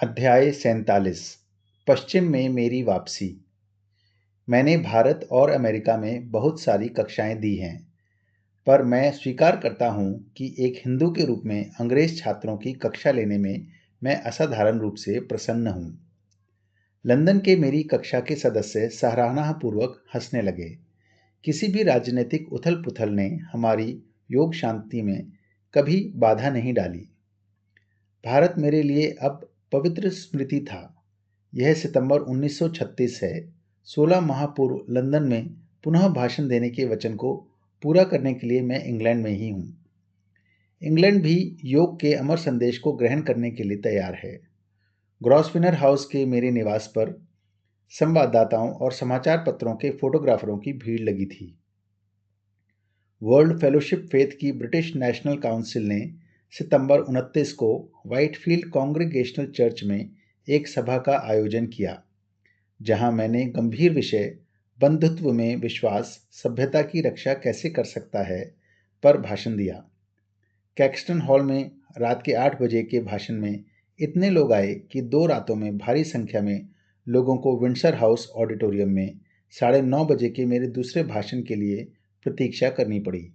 अध्याय 47। पश्चिम में मेरी वापसी। मैंने भारत और अमेरिका में बहुत सारी कक्षाएं दी हैं, पर मैं स्वीकार करता हूं कि एक हिंदू के रूप में अंग्रेज छात्रों की कक्षा लेने में मैं असाधारण रूप से प्रसन्न हूं। लंदन के मेरी कक्षा के सदस्य सराहनापूर्वक हंसने लगे। किसी भी राजनीतिक उथल पुथल ने हमारी योग शांति में कभी बाधा नहीं डाली। भारत मेरे लिए अब पवित्र स्मृति था। यह सितंबर 1936 है। 16 माह पूर्व लंदन में पुनः भाषण देने के वचन को पूरा करने के लिए मैं इंग्लैंड में ही हूँ। इंग्लैंड भी योग के अमर संदेश को ग्रहण करने के लिए तैयार है। ग्रॉसवेनर हाउस के मेरे निवास पर संवाददाताओं और समाचार पत्रों के फोटोग्राफरों की भीड़ लगी थी। वर्ल्ड फेलोशिप फेथ की ब्रिटिश नेशनल काउंसिल ने सितंबर 29 को व्हाइटफील्ड कांग्रेगेशनल चर्च में एक सभा का आयोजन किया, जहां मैंने गंभीर विषय बंधुत्व में विश्वास सभ्यता की रक्षा कैसे कर सकता है पर भाषण दिया। कैक्सटन हॉल में रात के 8 बजे के भाषण में इतने लोग आए कि 2 रातों में भारी संख्या में लोगों को विंडसर हाउस ऑडिटोरियम में 9:30 बजे के मेरे दूसरे भाषण के लिए प्रतीक्षा करनी पड़ी।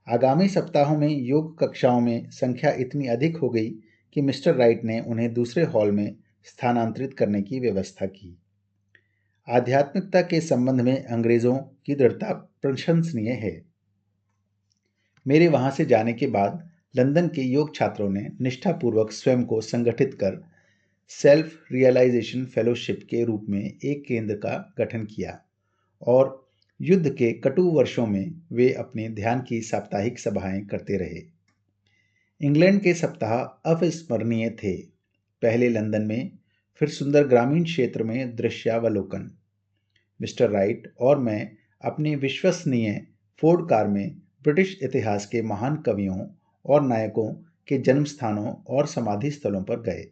आगामी सप्ताहों में योग कक्षाओं में संख्या इतनी अधिक हो गई कि मिस्टर राइट ने उन्हें दूसरे हॉल में स्थानांतरित करने की व्यवस्था की। आध्यात्मिकता के संबंध में अंग्रेजों की दृढ़ता प्रशंसनीय है। मेरे वहां से जाने के बाद लंदन के योग छात्रों ने निष्ठापूर्वक स्वयं को संगठित कर सेल्फ रियलाइजेशन फेलोशिप के रूप में एक केंद्र का गठन किया और युद्ध के कटु वर्षों में वे अपने ध्यान की साप्ताहिक सभाएं करते रहे। इंग्लैंड के सप्ताह अविस्मरणीय थे। पहले लंदन में, फिर सुंदर ग्रामीण क्षेत्र में दृश्यावलोकन। मिस्टर राइट और मैं अपनी विश्वसनीय फोर्ड कार में ब्रिटिश इतिहास के महान कवियों और नायकों के जन्म स्थानों और समाधि स्थलों पर गए।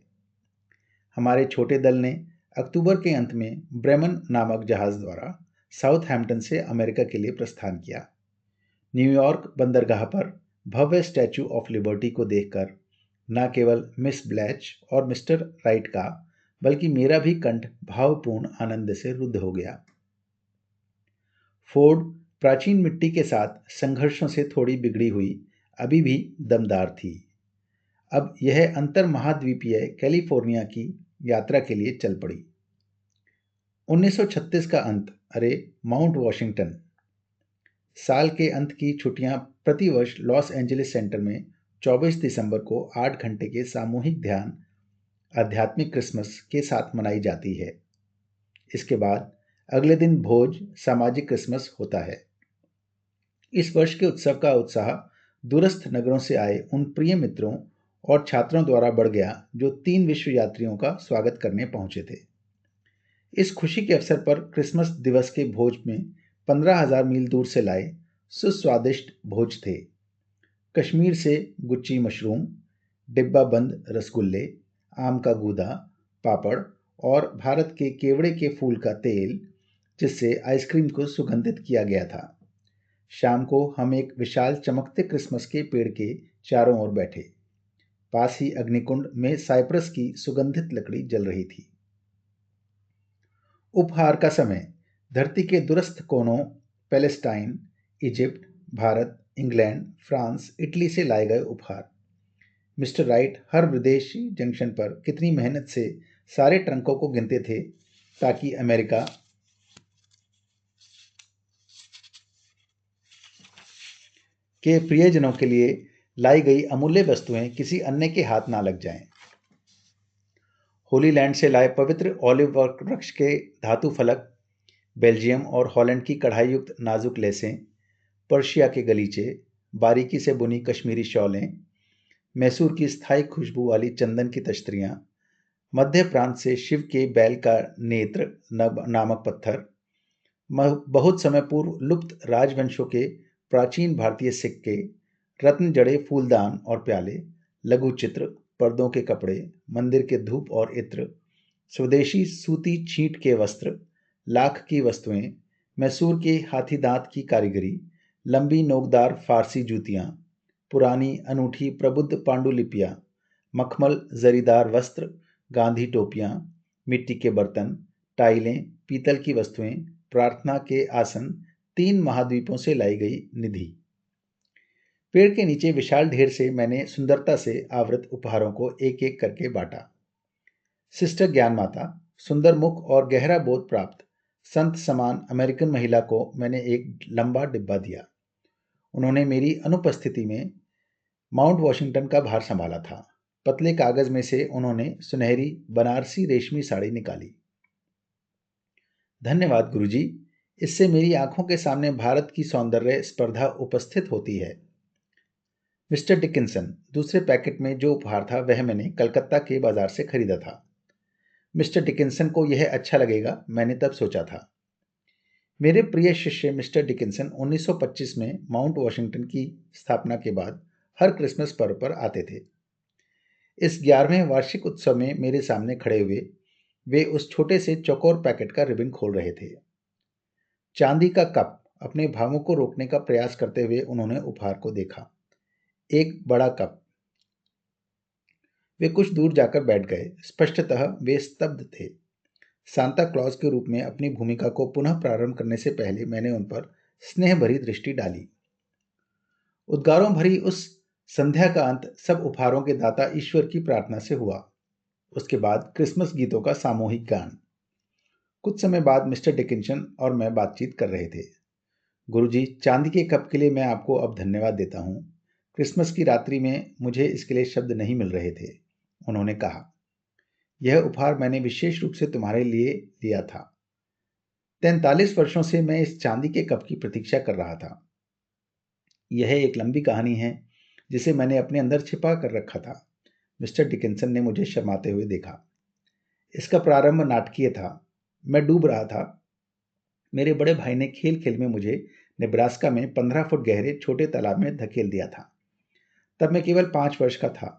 हमारे छोटे दल ने अक्टूबर के अंत में ब्रेमन नामक जहाज द्वारा साउथहैम्पटन से अमेरिका के लिए प्रस्थान किया। न्यूयॉर्क बंदरगाह पर भव्य स्टैच्यू ऑफ लिबर्टी को देखकर न केवल मिस ब्लैच और मिस्टर राइट का, बल्कि मेरा भी कंठ भावपूर्ण आनंद से रुद्ध हो गया। फोर्ड प्राचीन मिट्टी के साथ संघर्षों से थोड़ी बिगड़ी हुई अभी भी दमदार थी। अब यह अंतर महाद्वीपीय कैलिफोर्निया की यात्रा के लिए चल पड़ी। 1936 का अंत, अरे माउंट वॉशिंगटन। साल के अंत की छुट्टियां प्रतिवर्ष लॉस एंजलिस सेंटर में 24 दिसंबर को 8 घंटे के सामूहिक ध्यान आध्यात्मिक क्रिसमस के साथ मनाई जाती है। इसके बाद अगले दिन भोज सामाजिक क्रिसमस होता है। इस वर्ष के उत्सव का उत्साह दूरस्थ नगरों से आए उन प्रिय मित्रों और छात्रों द्वारा बढ़ गया जो 3 विश्व यात्रियों का स्वागत करने पहुंचे थे। इस खुशी के अवसर पर क्रिसमस दिवस के भोज में 15,000 मील दूर से लाए सुस्वादिष्ट भोज थे। कश्मीर से गुच्ची मशरूम, डिब्बा बंद रसगुल्ले, आम का गूदा, पापड़ और भारत के केवड़े के फूल का तेल, जिससे आइसक्रीम को सुगंधित किया गया था। शाम को हम एक विशाल चमकते क्रिसमस के पेड़ के चारों ओर बैठे। पास ही अग्निकुंड में साइप्रस की सुगंधित लकड़ी जल रही थी। उपहार का समय। धरती के दूरस्थ कोनों, Palestine, Egypt, Bharat, England, France, Italy से लाए गए उपहार। मिस्टर राइट हर विदेशी जंक्शन पर कितनी मेहनत से सारे ट्रंकों को गिनते थे ताकि अमेरिका के प्रियजनों के लिए लाई गई अमूल्य वस्तुएं किसी अन्य के हाथ ना लग जाएं। होली लैंड से लाए पवित्र ऑलिव वृक्ष के धातु फलक, बेल्जियम और हॉलैंड की कढ़ाई युक्त नाजुक लेसें, पर्शिया के गलीचे, बारीकी से बुनी कश्मीरी शॉलें, मैसूर की स्थायी खुशबू वाली चंदन की तश्तरियाँ, मध्य प्रांत से शिव के बैल का नेत्र नामक पत्थर, बहुत समय पूर्व लुप्त राजवंशों के प्राचीन भारतीय सिक्के, रत्न जड़े फूलदान और प्याले, लघु चित्र, पर्दों के कपड़े, मंदिर के धूप और इत्र, स्वदेशी सूती छींट के वस्त्र, लाख की वस्तुएं, मैसूर के हाथी दांत की कारीगरी, लंबी नोकदार फारसी जूतियां, पुरानी अनूठी प्रबुद्ध पांडुलिपियां, मखमल जरीदार वस्त्र, गांधी टोपियाँ, मिट्टी के बर्तन, टाइलें, पीतल की वस्तुएं, प्रार्थना के आसन, 3 महाद्वीपों से लाई गई निधि। पेड़ के नीचे विशाल ढेर से मैंने सुंदरता से आवृत उपहारों को एक एक करके बांटा। सिस्टर ज्ञान माता, सुंदर मुख और गहरा बोध प्राप्त संत समान अमेरिकन महिला को मैंने एक लंबा डिब्बा दिया। उन्होंने मेरी अनुपस्थिति में माउंट वॉशिंगटन का भार संभाला था। पतले कागज में से उन्होंने सुनहरी बनारसी रेशमी साड़ी निकाली। धन्यवाद गुरुजी, इससे मेरी आंखों के सामने भारत की सौंदर्य स्पर्धा उपस्थित होती है। मिस्टर डिकिंसन, दूसरे पैकेट में जो उपहार था वह मैंने कलकत्ता के बाजार से खरीदा था। मिस्टर डिकिंसन को यह अच्छा लगेगा, मैंने तब सोचा था। मेरे प्रिय शिष्य मिस्टर डिकिंसन 1925 में माउंट वॉशिंगटन की स्थापना के बाद हर क्रिसमस पर्व पर आते थे। इस 11वें वार्षिक उत्सव में मेरे सामने खड़े हुए वे उस छोटे से चौकोर पैकेट का रिबन खोल रहे थे। चांदी का कप। अपने भावों को रोकने का प्रयास करते हुए उन्होंने उपहार को देखा। एक बड़ा कप। वे कुछ दूर जाकर बैठ गए। स्पष्टतः वे स्तब्ध थे। सांता क्लॉज के रूप में अपनी भूमिका को पुनः प्रारंभ करने से पहले मैंने उन पर स्नेह भरी दृष्टि डाली। उद्गारों भरी उस संध्या का अंत सब उपहारों के दाता ईश्वर की प्रार्थना से हुआ। उसके बाद क्रिसमस गीतों का सामूहिक गान। कुछ समय बाद मिस्टर डिकिंसन और मैं बातचीत कर रहे थे। गुरुजी, चांदी के कप के लिए मैं आपको अब धन्यवाद देता हूँ। क्रिसमस की रात्रि में मुझे इसके लिए शब्द नहीं मिल रहे थे। उन्होंने कहा, यह उपहार मैंने विशेष रूप से तुम्हारे लिए लिया था। 43 वर्षों से मैं इस चांदी के कप की प्रतीक्षा कर रहा था। यह एक लंबी कहानी है जिसे मैंने अपने अंदर छिपा कर रखा था। मिस्टर डिकिंसन ने मुझे शर्माते हुए देखा। इसका प्रारंभ नाटकीय था। मैं डूब रहा था। मेरे बड़े भाई ने खेल खेल में मुझे नेब्रास्का में 15 फुट गहरे छोटे तालाब में धकेल दिया था। तब मैं केवल 5 वर्ष का था।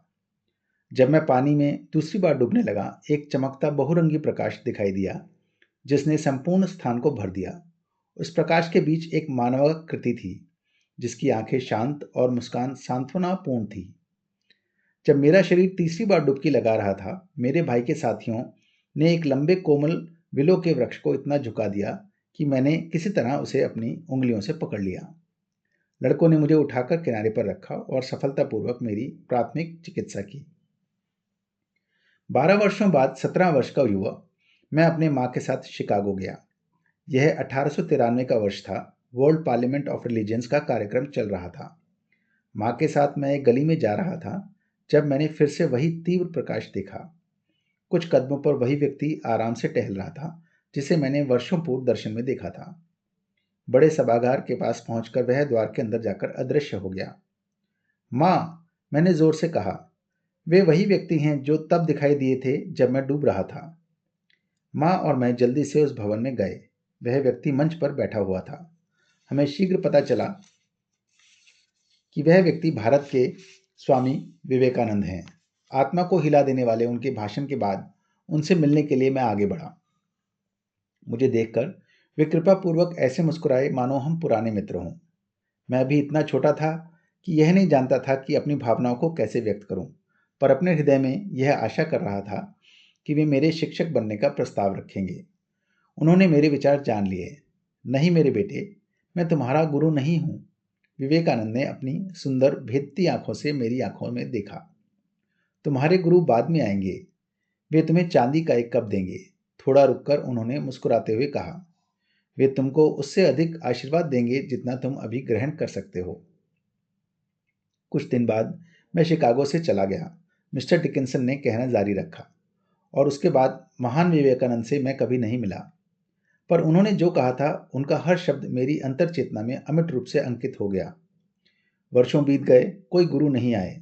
जब मैं पानी में दूसरी बार डूबने लगा, एक चमकता बहुरंगी प्रकाश दिखाई दिया जिसने संपूर्ण स्थान को भर दिया। उस प्रकाश के बीच एक मानवाकृति थी जिसकी आंखें शांत और मुस्कान सांत्वनापूर्ण थी। जब मेरा शरीर तीसरी बार डुबकी लगा रहा था, मेरे भाई के साथियों ने एक लंबे कोमल विलो के वृक्ष को इतना झुका दिया कि मैंने किसी तरह उसे अपनी उंगलियों से पकड़ लिया। लड़कों ने मुझे उठाकर किनारे पर रखा और सफलतापूर्वक मेरी प्राथमिक चिकित्सा की। 12 वर्षों बाद 17 वर्ष का युवा मैं अपने माँ के साथ शिकागो गया। यह 1893 का वर्ष था। वर्ल्ड पार्लियामेंट ऑफ रिलीजन्स का कार्यक्रम चल रहा था। माँ के साथ मैं एक गली में जा रहा था जब मैंने फिर से वही तीव्र प्रकाश देखा। कुछ कदमों पर वही व्यक्ति आराम से टहल रहा था जिसे मैंने वर्षों पूर्व दर्शन में देखा था। बड़े सभागार के पास पहुंचकर वह द्वार के अंदर जाकर अदृश्य हो गया। माँ, मैंने जोर से कहा। वे वही व्यक्ति हैं जो तब दिखाई दिए थे जब मैं डूब रहा था। माँ और मैं जल्दी से उस भवन में गए। वह व्यक्ति मंच पर बैठा हुआ था। हमें शीघ्र पता चला कि वह व्यक्ति भारत के स्वामी विवेकानंद हैं। आत्मा को हिला देने वाले उनके भाषण के बाद उनसे मिलने के लिए मैं आगे बढ़ा। मुझे देखकर वे कृपापूर्वक ऐसे मुस्कुराए मानो हम पुराने मित्र हों। मैं अभी इतना छोटा था कि यह नहीं जानता था कि अपनी भावनाओं को कैसे व्यक्त करूं, पर अपने हृदय में यह आशा कर रहा था कि वे मेरे शिक्षक बनने का प्रस्ताव रखेंगे। उन्होंने मेरे विचार जान लिए। नहीं मेरे बेटे, मैं तुम्हारा गुरु नहीं हूं। विवेकानंद ने अपनी सुंदर भेदती आंखों से मेरी आंखों में देखा। तुम्हारे गुरु बाद में आएंगे। वे तुम्हें चांदी का एक कप देंगे। थोड़ा रुककर उन्होंने मुस्कुराते हुए कहा, वे तुमको उससे अधिक आशीर्वाद देंगे जितना तुम अभी ग्रहण कर सकते हो। कुछ दिन बाद मैं शिकागो से चला गया। मिस्टर डिकिंसन ने कहना जारी रखा, और उसके बाद महान विवेकानंद से मैं कभी नहीं मिला, पर उन्होंने जो कहा था उनका हर शब्द मेरी अंतर चेतना में अमिट रूप से अंकित हो गया। वर्षों बीत गए, कोई गुरु नहीं आए।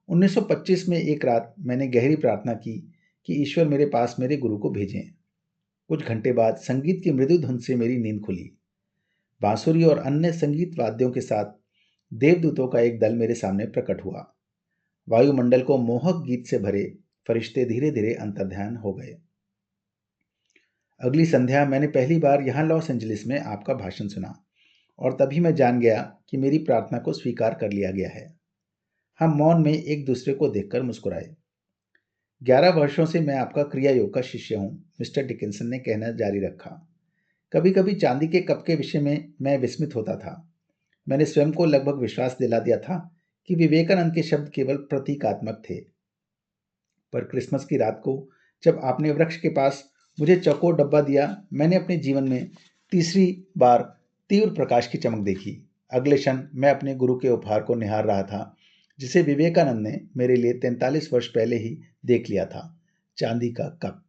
1925 में एक रात मैंने गहरी प्रार्थना की कि ईश्वर मेरे पास मेरे गुरु को भेजें। कुछ घंटे बाद संगीत की मृदु धुन से मेरी नींद खुली। बांसुरी और अन्य संगीत वाद्यों के साथ देवदूतों का एक दल मेरे सामने प्रकट हुआ। वायुमंडल को मोहक गीत से भरे फरिश्ते धीरे धीरे अंतर्ध्यान हो गए। अगली संध्या मैंने पहली बार यहाँ लॉस एंजलिस में आपका भाषण सुना, और तभी मैं जान गया कि मेरी प्रार्थना को स्वीकार कर लिया गया है। हम मौन में एक दूसरे को देखकर मुस्कुराए। 11 वर्षों से मैं आपका क्रिया योग का शिष्य हूँ, मिस्टर डिकिंसन ने कहना जारी रखा। कभी कभी चांदी के कप के विषय में मैं विस्मित होता था। मैंने स्वयं को लगभग विश्वास दिला दिया था कि विवेकानंद के शब्द केवल प्रतीकात्मक थे। पर क्रिसमस की रात को जब आपने वृक्ष के पास मुझे चौकोर डब्बा दिया, मैंने अपने जीवन में तीसरी बार तीव्र प्रकाश की चमक देखी। अगले क्षण मैं अपने गुरु के उपहार को निहार रहा था, जिसे विवेकानंद ने मेरे लिए 43 वर्ष पहले ही देख लिया था, चांदी का कप।